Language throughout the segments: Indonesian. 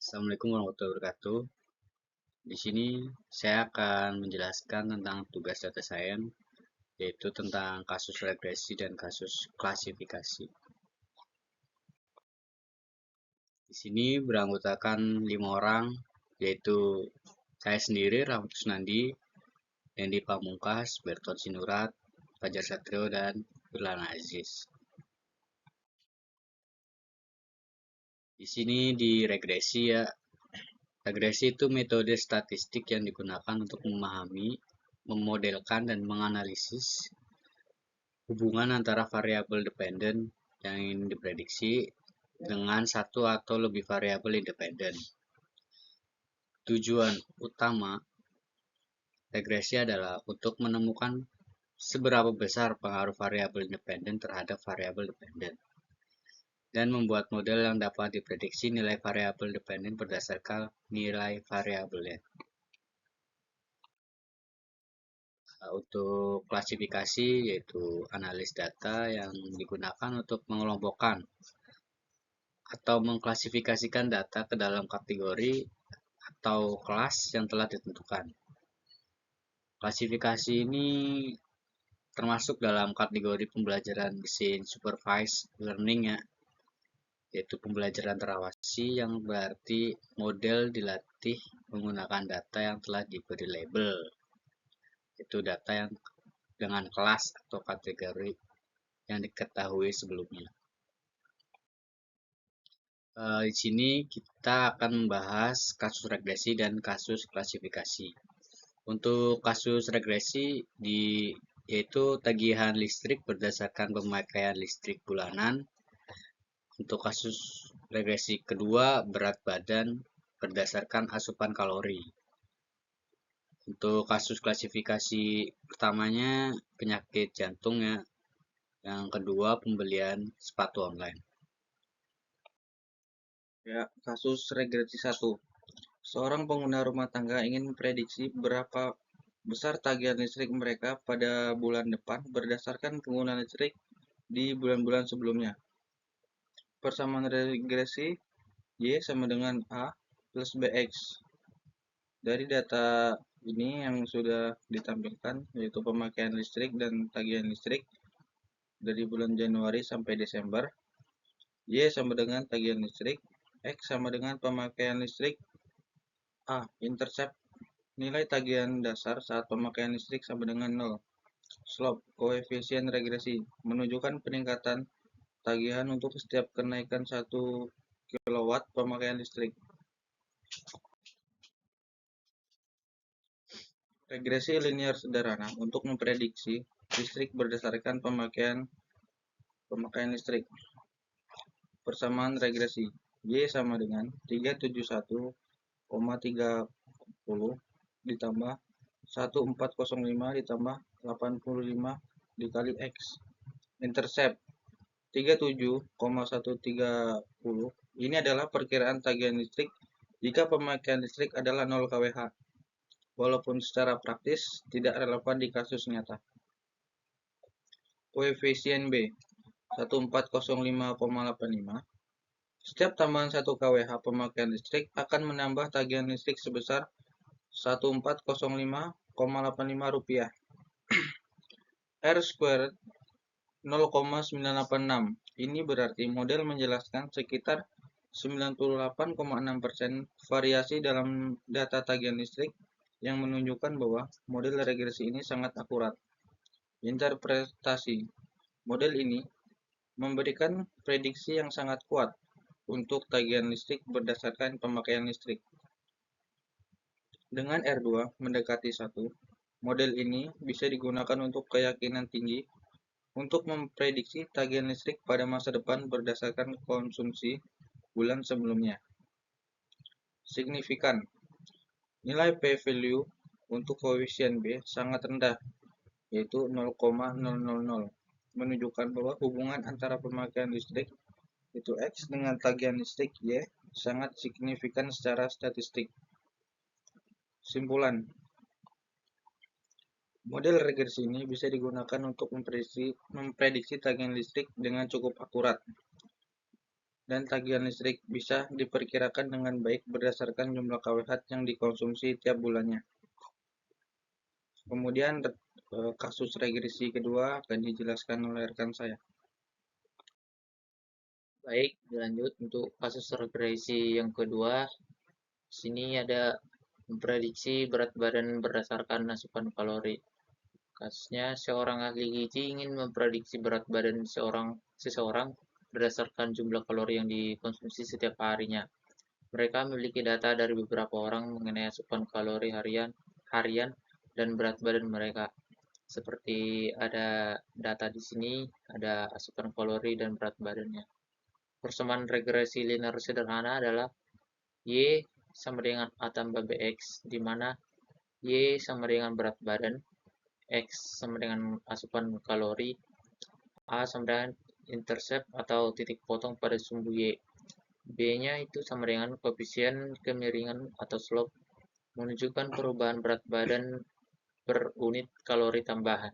Assalamualaikum warahmatullahi wabarakatuh. Di sini saya akan menjelaskan tentang tugas data science, yaitu tentang kasus regresi dan kasus klasifikasi. Di sini beranggotakan 5 orang, yaitu saya sendiri, Rahmat Kusnandi, Dendi Pamungkas, Bertot Sinurat, Fajar Satrio, dan Irlana Aziz. Di sini di regresi ya. Regresi itu metode statistik yang digunakan untuk memahami, memodelkan, dan menganalisis hubungan antara variabel dependen yang ingin diprediksi dengan satu atau lebih variabel independen. Tujuan utama regresi adalah untuk menemukan seberapa besar pengaruh variabel independen terhadap variabel dependen dan membuat model yang dapat diprediksi nilai variabel dependen berdasarkan nilai variabelnya. Untuk klasifikasi yaitu analis data yang digunakan untuk mengelompokkan atau mengklasifikasikan data ke dalam kategori atau kelas yang telah ditentukan. Klasifikasi ini termasuk dalam kategori pembelajaran mesin supervised learning ya, yaitu pembelajaran terawasi yang berarti model dilatih menggunakan data yang telah diberi label. Itu data yang dengan kelas atau kategori yang diketahui sebelumnya. Di sini kita akan membahas kasus regresi dan kasus klasifikasi. Untuk kasus regresi yaitu tagihan listrik berdasarkan pemakaian listrik bulanan. Untuk kasus regresi kedua berat badan berdasarkan asupan kalori. Untuk kasus klasifikasi pertamanya penyakit jantung ya. Yang kedua pembelian sepatu online. Ya, kasus regresi 1. Seorang pengguna rumah tangga ingin memprediksi berapa besar tagihan listrik mereka pada bulan depan berdasarkan penggunaan listrik di bulan-bulan sebelumnya. Persamaan regresi Y sama dengan A plus BX. Dari data ini yang sudah ditampilkan, yaitu pemakaian listrik dan tagihan listrik dari bulan Januari sampai Desember, Y sama dengan tagihan listrik, X sama dengan pemakaian listrik. A. Intercept nilai tagihan dasar saat pemakaian listrik sama dengan 0. Slope koefisien regresi menunjukkan peningkatan tagihan untuk setiap kenaikan 1 kW pemakaian listrik. Regresi linear sederhana untuk memprediksi listrik berdasarkan pemakaian listrik. Persamaan regresi Y sama dengan 371,30 ditambah 1405 ditambah 85 dikali X. Intercept 37,130 ini adalah perkiraan tagihan listrik jika pemakaian listrik adalah 0 kWh, walaupun secara praktis tidak relevan di kasus nyata. Koefisien B 1405,85. Setiap tambahan 1 kWh pemakaian listrik akan menambah tagihan listrik sebesar 1405,85 rupiah. R squared 0,986. Ini berarti model menjelaskan sekitar 98,6% variasi dalam data tagihan listrik yang menunjukkan bahwa model regresi ini sangat akurat. Interpretasi model ini memberikan prediksi yang sangat kuat untuk tagihan listrik berdasarkan pemakaian listrik. Dengan R2 mendekati 1, model ini bisa digunakan untuk keyakinan tinggi untuk memprediksi tagihan listrik pada masa depan berdasarkan konsumsi bulan sebelumnya. Signifikan. Nilai p-value untuk koefisien B sangat rendah, yaitu 0,000, menunjukkan bahwa hubungan antara pemakaian listrik itu X dengan tagihan listrik Y sangat signifikan secara statistik. Simpulan. Model regresi ini bisa digunakan untuk memprediksi tagihan listrik dengan cukup akurat. dan tagihan listrik bisa diperkirakan dengan baik berdasarkan jumlah kWh yang dikonsumsi tiap bulannya. Kemudian kasus regresi kedua akan dijelaskan oleh rekan saya. Baik, lanjut untuk kasus regresi yang kedua. Sini ada memprediksi berat badan berdasarkan asupan kalori. Kasusnya, seorang ahli gizi ingin memprediksi berat badan seseorang berdasarkan jumlah kalori yang dikonsumsi setiap harinya. Mereka memiliki data dari beberapa orang mengenai asupan kalori harian dan berat badan mereka. Seperti ada data di sini, ada asupan kalori dan berat badannya. Persamaan regresi linear sederhana adalah Y sama dengan A tambah BX, di mana Y sama dengan berat badan, X sama dengan asupan kalori, A sama dengan intercept atau titik potong pada sumbu Y. B-nya itu sama dengan koefisien kemiringan atau slope, menunjukkan perubahan berat badan per unit kalori tambahan.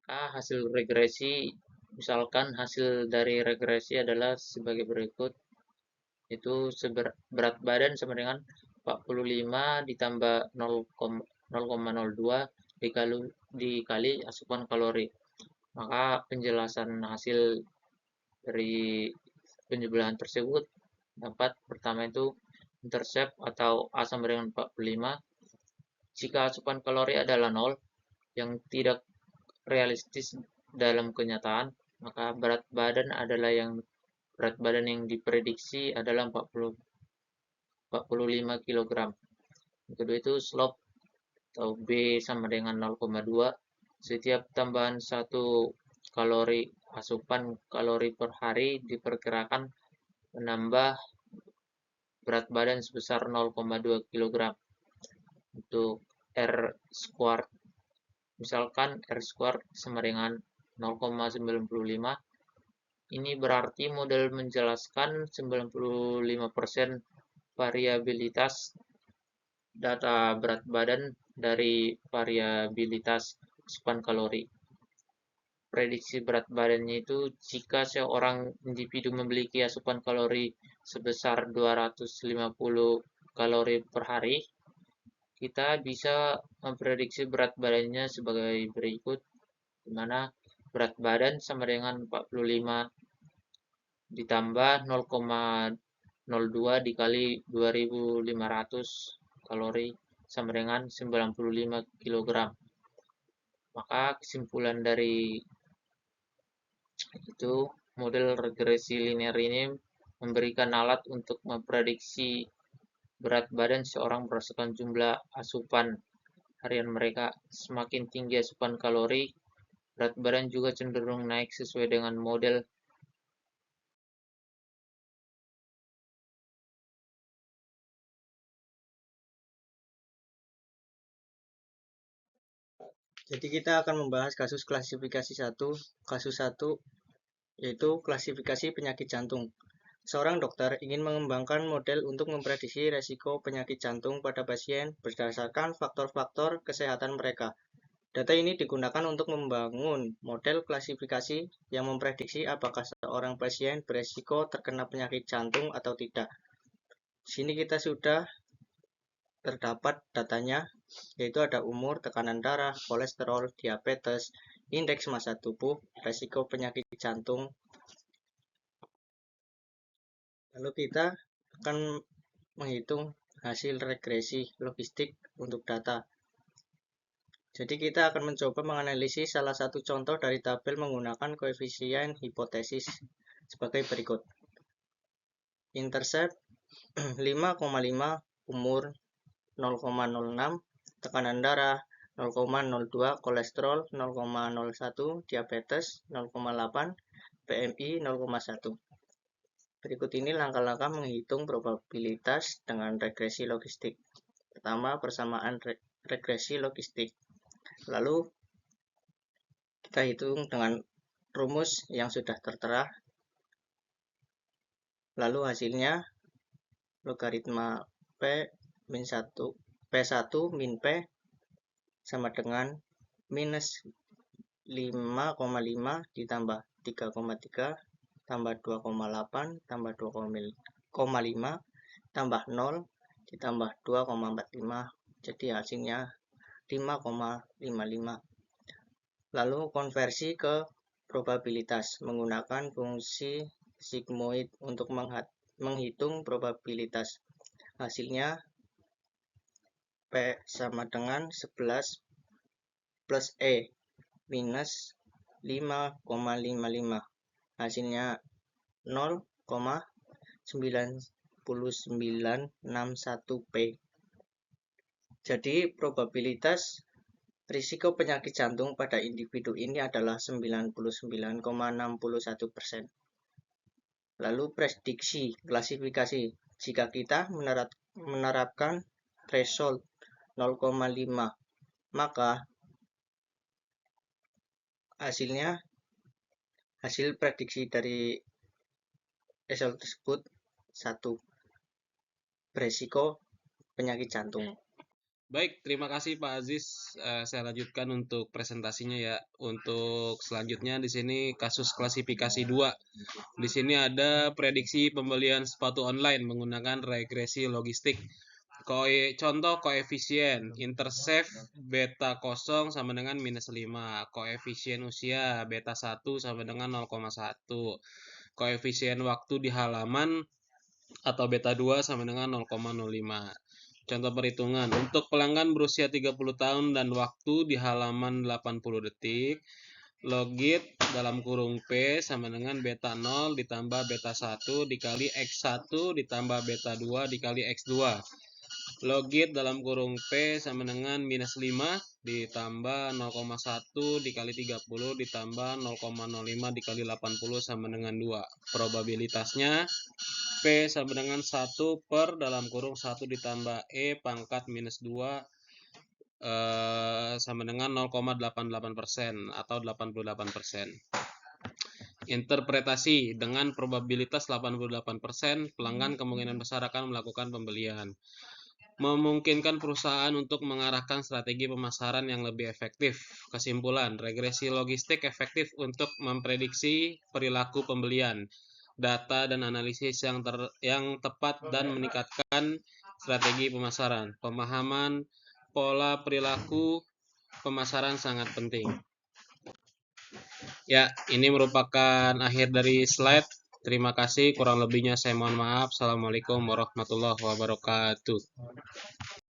Hasil regresi, misalkan hasil dari regresi adalah sebagai berikut, itu berat badan sama dengan 45 ditambah 0,02 dikali asupan kalori. Maka penjelasan hasil dari penjumlahan tersebut dapat pertama itu intercept atau A sama dengan 45 jika asupan kalori adalah 0 yang tidak realistis dalam kenyataan, maka berat badan yang diprediksi adalah 45 kg. Yang kedua itu slope atau B sama dengan 0,2. Setiap tambahan 1 kalori asupan kalori per hari diperkirakan menambah berat badan sebesar 0,2 kg. Untuk R squared, misalkan R squared sama dengan 0,95. Ini berarti model menjelaskan 95% variabilitas data berat badan dari variabilitas asupan kalori. Prediksi berat badannya itu jika seorang individu memiliki asupan kalori sebesar 250 kalori per hari, kita bisa memprediksi berat badannya sebagai berikut, di mana berat badan sama dengan 45 ditambah 0,02 dikali 2500 kalori sama dengan 95 kg. Maka kesimpulan dari itu, model regresi linear ini memberikan alat untuk memprediksi berat badan seorang berdasarkan jumlah asupan harian mereka. Semakin tinggi asupan kalori, berat badan juga cenderung naik sesuai dengan model. Jadi kita akan membahas kasus klasifikasi 1. Kasus 1 yaitu klasifikasi penyakit jantung. Seorang dokter ingin mengembangkan model untuk memprediksi resiko penyakit jantung pada pasien berdasarkan faktor-faktor kesehatan mereka. Data ini digunakan untuk membangun model klasifikasi yang memprediksi apakah seorang pasien beresiko terkena penyakit jantung atau tidak. Di sini kita sudah terdapat datanya, yaitu ada umur, tekanan darah, kolesterol, diabetes, indeks massa tubuh, resiko penyakit jantung. Lalu kita akan menghitung hasil regresi logistik untuk data. Jadi kita akan mencoba menganalisis salah satu contoh dari tabel menggunakan koefisien hipotesis sebagai berikut. Intercept 5,5, umur 0,06, tekanan darah 0,02, kolesterol 0,01, diabetes 0,8, BMI 0,1. Berikut ini langkah-langkah menghitung probabilitas dengan regresi logistik. Pertama, persamaan regresi logistik. Lalu kita hitung dengan rumus yang sudah tertera. Lalu hasilnya logaritma P1 min P sama dengan minus 5,5 ditambah 3,3 tambah 2,8 tambah 2,5 tambah 0 ditambah 2,45, jadi hasilnya 5,55. Lalu konversi ke probabilitas menggunakan fungsi sigmoid untuk menghitung probabilitas. Hasilnya P sama dengan 11 plus E minus 5,55. Hasilnya 0,9961 P. Jadi probabilitas risiko penyakit jantung pada individu ini adalah 99,61%. Lalu prediksi klasifikasi. Jika kita menerapkan threshold 0,5, maka hasil prediksi dari threshold tersebut 1, beresiko penyakit jantung. Baik, terima kasih Pak Aziz. Saya lanjutkan untuk presentasinya ya. Untuk selanjutnya di sini kasus klasifikasi 2. Di sini ada prediksi pembelian sepatu online menggunakan regresi logistik. Contoh koefisien intercept beta 0 sama dengan minus 5. Koefisien usia beta 1 sama dengan 0,1. Koefisien waktu di halaman atau beta 2 sama dengan 0,05. Contoh perhitungan, untuk pelanggan berusia 30 tahun dan waktu di halaman 80 detik, logit dalam kurung P sama dengan beta 0 ditambah beta 1 dikali X1 ditambah beta 2 dikali X2. Logit dalam kurung P sama dengan minus 5 ditambah 0,1 dikali 30 ditambah 0,05 dikali 80 sama dengan 2. Probabilitasnya P sama dengan 1 per dalam kurung 1 ditambah E pangkat minus 2 sama dengan 0,88% atau 88%. Interpretasi dengan probabilitas 88%, pelanggan kemungkinan besar akan melakukan pembelian. Memungkinkan perusahaan untuk mengarahkan strategi pemasaran yang lebih efektif. Kesimpulan, regresi logistik efektif untuk memprediksi perilaku pembelian, data dan analisis yang tepat dan meningkatkan strategi pemasaran. Pemahaman pola perilaku pemasaran sangat penting. Ya, ini merupakan akhir dari slide. Terima kasih, kurang lebihnya saya mohon maaf. Assalamualaikum warahmatullahi wabarakatuh.